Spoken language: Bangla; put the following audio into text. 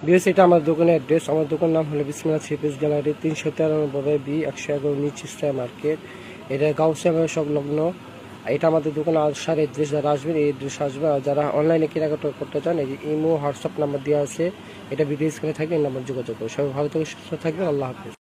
বিএস এটা আমার দোকানের অ্যাড্রেস। আমার দোকান নাম হলো বিসমিল্লাহ থ্রি পিস গ্যালারি, 393 বি 111 নিচ ইস্টার মার্কেট। এটা গাউসিয়া সংলগ্ন। এটা আমাদের দোকানে আসার অ্যাড্রেস। যারা আসবেন এই অ্যাড্রেস আসবেন। আর যারা অনলাইনে কেনাকাটা করতে চান এই যে ইমো হোয়াটসঅ্যাপ নাম্বার দেওয়া আছে, এটা ভিডিও স্ক্রিনে থাকবে, এই নাম্বার যোগাযোগ করুন। সবাই ভালো থেকে সুস্থ থাকবেন। আল্লাহ হাফেজ।